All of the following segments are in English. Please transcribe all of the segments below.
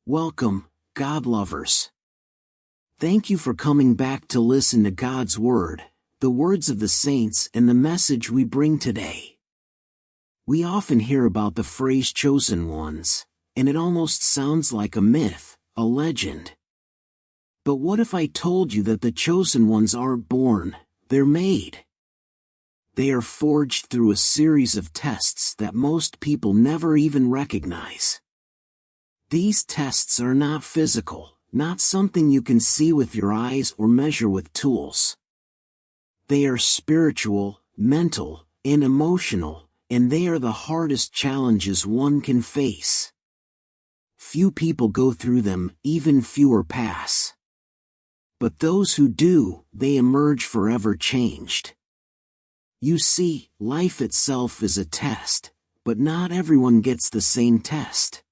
Welcome, God lovers. Thank you for coming back to listen to God's Word, the words of the saints and the message we bring today. We often hear about the phrase chosen ones, and it almost sounds like a myth, a legend. But what if I told you that the chosen ones aren't born, they're made? They are forged through a series of tests that most people never even recognize. These tests are not physical, not something you can see with your eyes or measure with tools. They are spiritual, mental, and emotional, and they are the hardest challenges one can face. Few people go through them, even fewer pass. But those who do, they emerge forever changed. You see, life itself is a test, but not everyone gets the same test.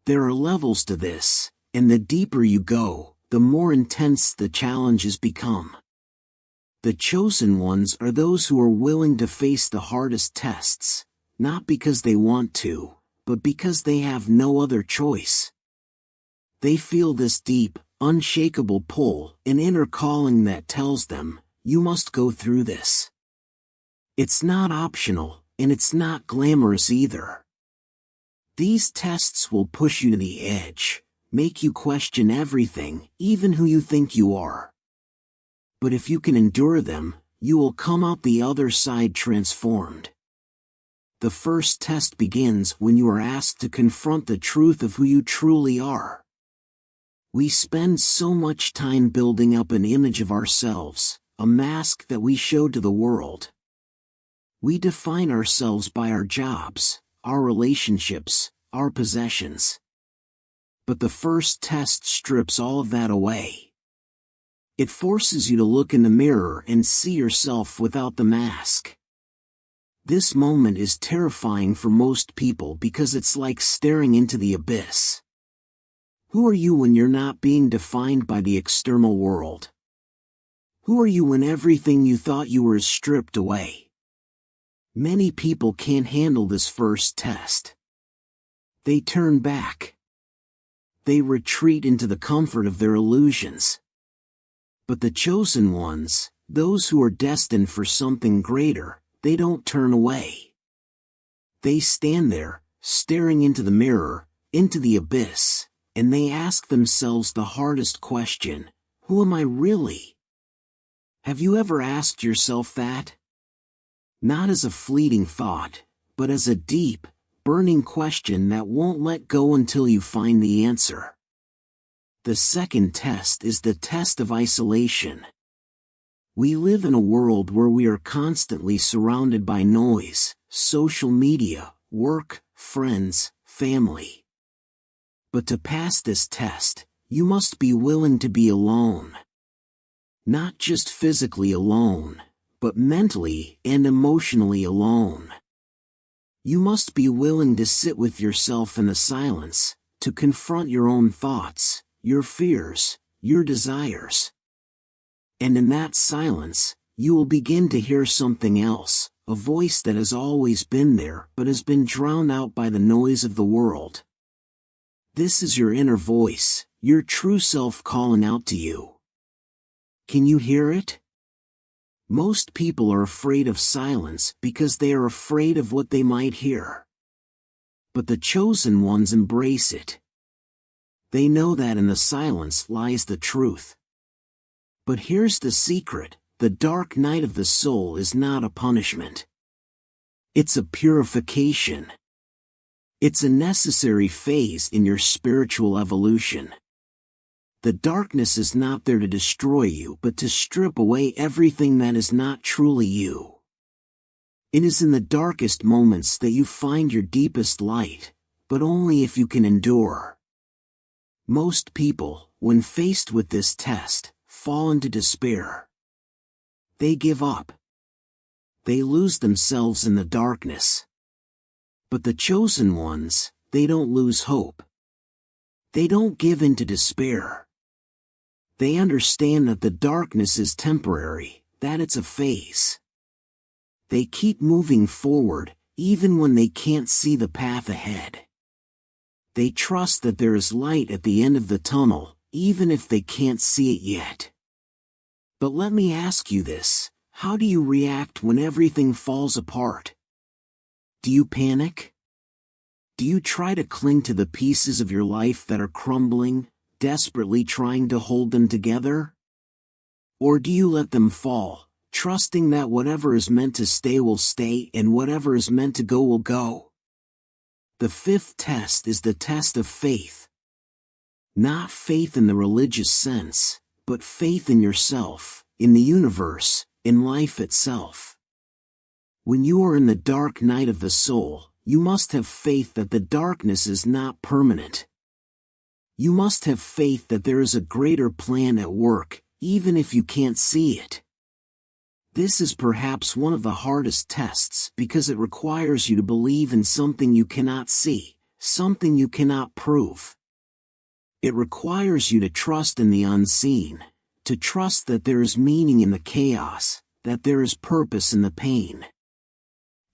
There are levels to this, and the deeper you go, the more intense the challenges become. The chosen ones are those who are willing to face the hardest tests, not because they want to, but because they have no other choice. They feel this deep, unshakable pull, an inner calling that tells them, you must go through this. It's not optional, and it's not glamorous either. These tests will push you to the edge, make you question everything, even who you think you are. But if you can endure them, you will come out the other side transformed. The first test begins when you are asked to confront the truth of who you truly are. We spend so much time building up an image of ourselves, a mask that we show to the world. We define ourselves by our jobs, our relationships, our possessions. But the first test strips all of that away. It forces you to look in the mirror and see yourself without the mask. This moment is terrifying for most people because it's like staring into the abyss. Who are you when you're not being defined by the external world? Who are you when everything you thought you were is stripped away? Many people can't handle this first test. They turn back. They retreat into the comfort of their illusions. But the chosen ones, those who are destined for something greater, they don't turn away. They stand there, staring into the mirror, into the abyss, and they ask themselves the hardest question, who am I really? Have you ever asked yourself that? Not as a fleeting thought, but as a deep, burning question that won't let go until you find the answer. The second test is the test of isolation. We live in a world where we are constantly surrounded by noise, social media, work, friends, family. But to pass this test, you must be willing to be alone. Not just physically alone, but mentally and emotionally alone. You must be willing to sit with yourself in the silence, to confront your own thoughts, your fears, your desires. And in that silence, you will begin to hear something else, a voice that has always been there but has been drowned out by the noise of the world. This is your inner voice, your true self calling out to you. Can you hear it? Most people are afraid of silence because they are afraid of what they might hear. But the chosen ones embrace it. They know that in the silence lies the truth. But here's the secret, the dark night of the soul is not a punishment. It's a purification. It's a necessary phase in your spiritual evolution. The darkness is not there to destroy you but to strip away everything that is not truly you. It is in the darkest moments that you find your deepest light, but only if you can endure. Most people, when faced with this test, fall into despair. They give up. They lose themselves in the darkness. But the chosen ones, they don't lose hope. They don't give in to despair. They understand that the darkness is temporary, that it's a phase. They keep moving forward, even when they can't see the path ahead. They trust that there is light at the end of the tunnel, even if they can't see it yet. But let me ask you this: how do you react when everything falls apart? Do you panic? Do you try to cling to the pieces of your life that are crumbling, desperately trying to hold them together? Or do you let them fall, trusting that whatever is meant to stay will stay and whatever is meant to go will go? The fifth test is the test of faith. Not faith in the religious sense, but faith in yourself, in the universe, in life itself. When you are in the dark night of the soul, you must have faith that the darkness is not permanent. You must have faith that there is a greater plan at work, even if you can't see it. This is perhaps one of the hardest tests because it requires you to believe in something you cannot see, something you cannot prove. It requires you to trust in the unseen, to trust that there is meaning in the chaos, that there is purpose in the pain.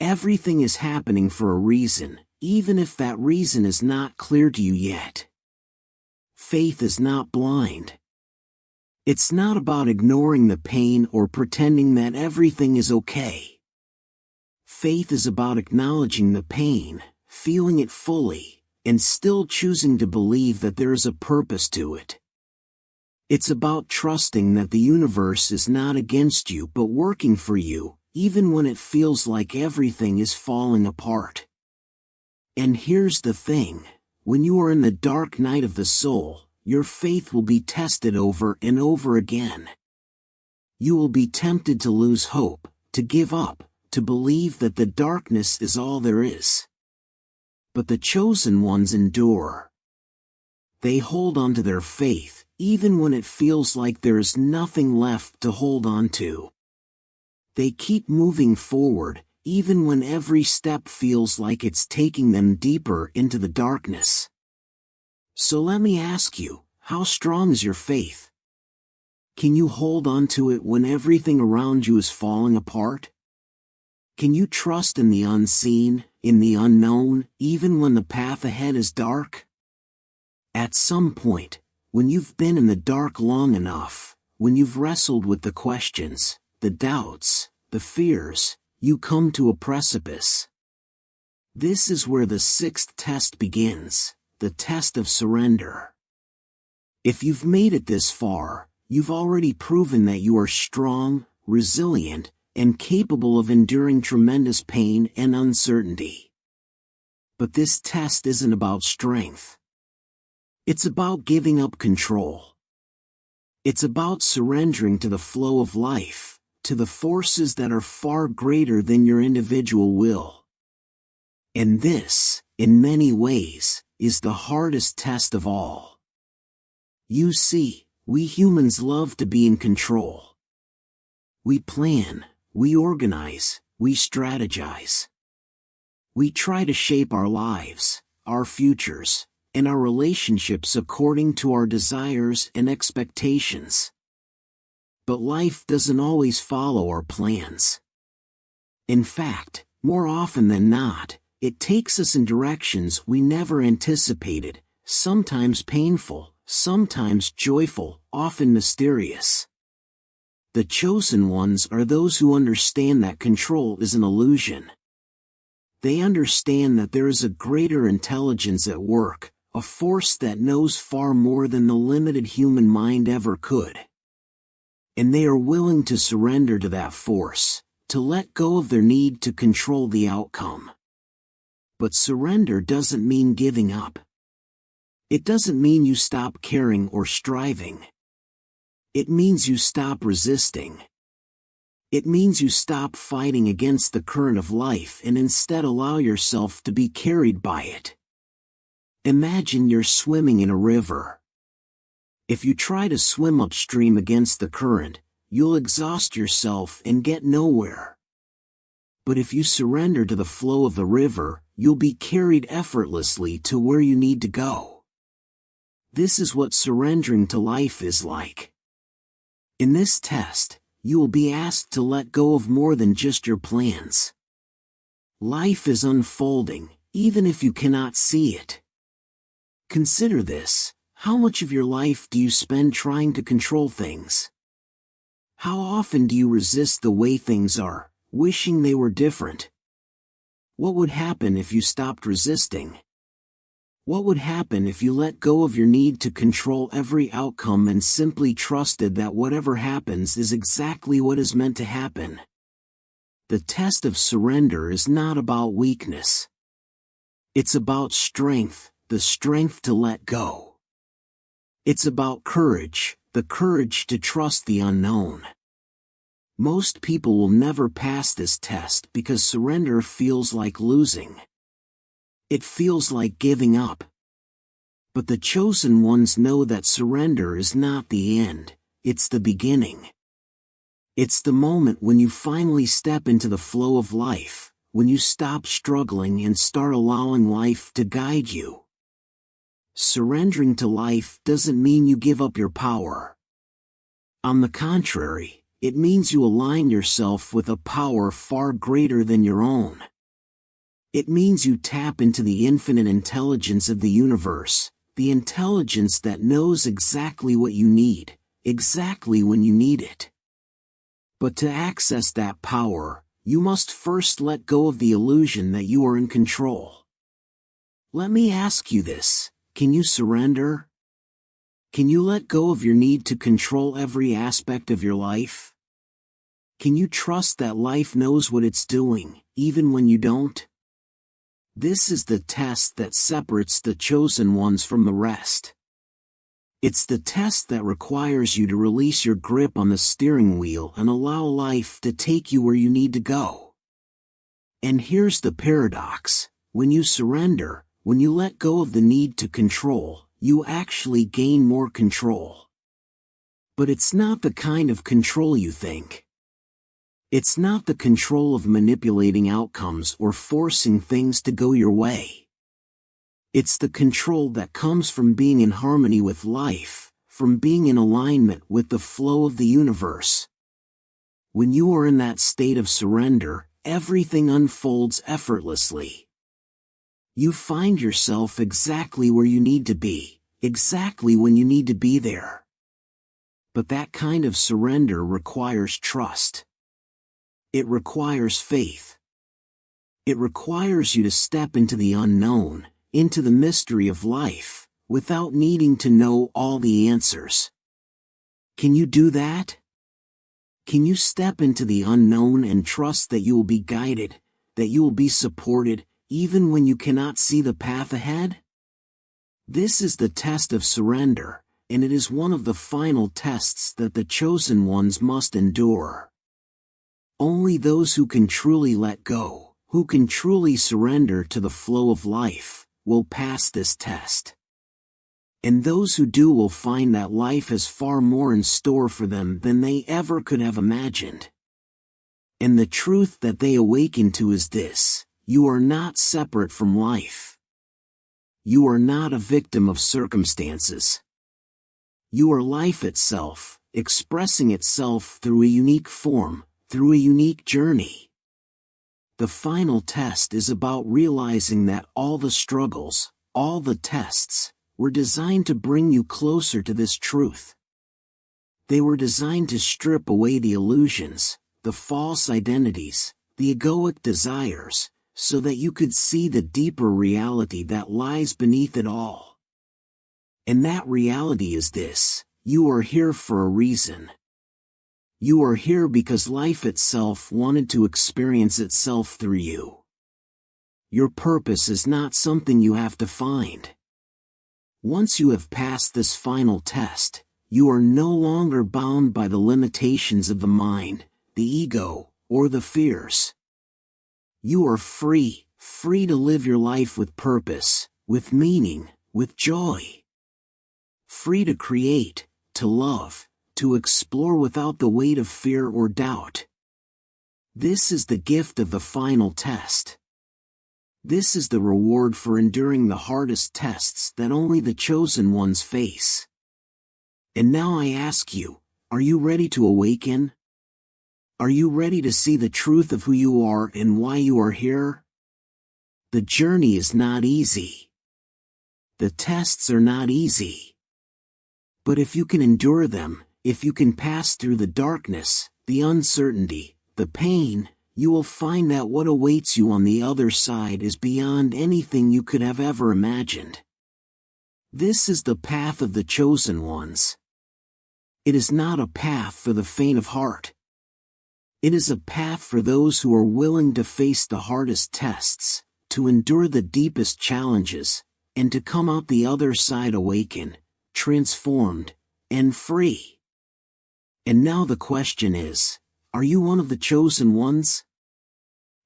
Everything is happening for a reason, even if that reason is not clear to you yet. Faith is not blind. It's not about ignoring the pain or pretending that everything is okay. Faith is about acknowledging the pain, feeling it fully, and still choosing to believe that there is a purpose to it. It's about trusting that the universe is not against you but working for you, even when it feels like everything is falling apart. And here's the thing: when you are in the dark night of the soul, your faith will be tested over and over again. You will be tempted to lose hope, to give up, to believe that the darkness is all there is. But the chosen ones endure. They hold on to their faith, even when it feels like there is nothing left to hold on to. They keep moving forward, even when every step feels like it's taking them deeper into the darkness. So let me ask you, how strong is your faith? Can you hold on to it when everything around you is falling apart? Can you trust in the unseen, in the unknown, even when the path ahead is dark? At some point, when you've been in the dark long enough, when you've wrestled with the questions, the doubts, the fears, you come to a precipice. This is where the sixth test begins, the test of surrender. If you've made it this far, you've already proven that you are strong, resilient, and capable of enduring tremendous pain and uncertainty. But this test isn't about strength. It's about giving up control. It's about surrendering to the flow of life, to the forces that are far greater than your individual will. And this, in many ways, is the hardest test of all. You see, we humans love to be in control. We plan, we organize, we strategize. We try to shape our lives, our futures, and our relationships according to our desires and expectations. But life doesn't always follow our plans. In fact, more often than not, it takes us in directions we never anticipated, sometimes painful, sometimes joyful, often mysterious. The chosen ones are those who understand that control is an illusion. They understand that there is a greater intelligence at work, a force that knows far more than the limited human mind ever could. And they are willing to surrender to that force, to let go of their need to control the outcome. But surrender doesn't mean giving up. It doesn't mean you stop caring or striving. It means you stop resisting. It means you stop fighting against the current of life and instead allow yourself to be carried by it. Imagine you're swimming in a river. If you try to swim upstream against the current, you'll exhaust yourself and get nowhere. But if you surrender to the flow of the river, you'll be carried effortlessly to where you need to go. This is what surrendering to life is like. In this test, you will be asked to let go of more than just your plans. Life is unfolding, even if you cannot see it. Consider this. How much of your life do you spend trying to control things? How often do you resist the way things are, wishing they were different? What would happen if you stopped resisting? What would happen if you let go of your need to control every outcome and simply trusted that whatever happens is exactly what is meant to happen? The test of surrender is not about weakness. It's about strength, the strength to let go. It's about courage, the courage to trust the unknown. Most people will never pass this test because surrender feels like losing. It feels like giving up. But the chosen ones know that surrender is not the end, it's the beginning. It's the moment when you finally step into the flow of life, when you stop struggling and start allowing life to guide you. Surrendering to life doesn't mean you give up your power. On the contrary, it means you align yourself with a power far greater than your own. It means you tap into the infinite intelligence of the universe, the intelligence that knows exactly what you need, exactly when you need it. But to access that power, you must first let go of the illusion that you are in control. Let me ask you this. Can you surrender? Can you let go of your need to control every aspect of your life? Can you trust that life knows what it's doing, even when you don't? This is the test that separates the chosen ones from the rest. It's the test that requires you to release your grip on the steering wheel and allow life to take you where you need to go. And here's the paradox. When you surrender, when you let go of the need to control, you actually gain more control. But it's not the kind of control you think. It's not the control of manipulating outcomes or forcing things to go your way. It's the control that comes from being in harmony with life, from being in alignment with the flow of the universe. When you are in that state of surrender, everything unfolds effortlessly. You find yourself exactly where you need to be, exactly when you need to be there. But that kind of surrender requires trust. It requires faith. It requires you to step into the unknown, into the mystery of life, without needing to know all the answers. Can you do that? Can you step into the unknown and trust that you will be guided, that you will be supported, even when you cannot see the path ahead? This is the test of surrender, and it is one of the final tests that the chosen ones must endure. Only those who can truly let go, who can truly surrender to the flow of life, will pass this test. And those who do will find that life has far more in store for them than they ever could have imagined. And the truth that they awaken to is this: you are not separate from life. You are not a victim of circumstances. You are life itself, expressing itself through a unique form, through a unique journey. The final test is about realizing that all the struggles, all the tests, were designed to bring you closer to this truth. They were designed to strip away the illusions, the false identities, the egoic desires, so that you could see the deeper reality that lies beneath it all. And that reality is this: you are here for a reason. You are here because life itself wanted to experience itself through you. Your purpose is not something you have to find. Once you have passed this final test, you are no longer bound by the limitations of the mind, the ego, or the fears. You are free, free to live your life with purpose, with meaning, with joy. Free to create, to love, to explore without the weight of fear or doubt. This is the gift of the final test. This is the reward for enduring the hardest tests that only the chosen ones face. And now I ask you, are you ready to awaken? Are you ready to see the truth of who you are and why you are here? The journey is not easy. The tests are not easy. But if you can endure them, if you can pass through the darkness, the uncertainty, the pain, you will find that what awaits you on the other side is beyond anything you could have ever imagined. This is the path of the chosen ones. It is not a path for the faint of heart. It is a path for those who are willing to face the hardest tests, to endure the deepest challenges, and to come out the other side awakened, transformed, and free. And now the question is, are you one of the chosen ones?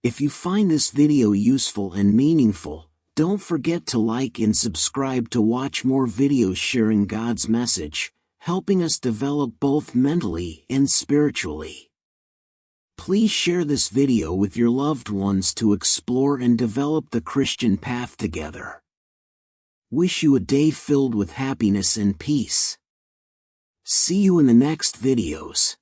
If you find this video useful and meaningful, don't forget to like and subscribe to watch more videos sharing God's message, helping us develop both mentally and spiritually. Please share this video with your loved ones to explore and develop the Christian path together. Wish you a day filled with happiness and peace. See you in the next videos.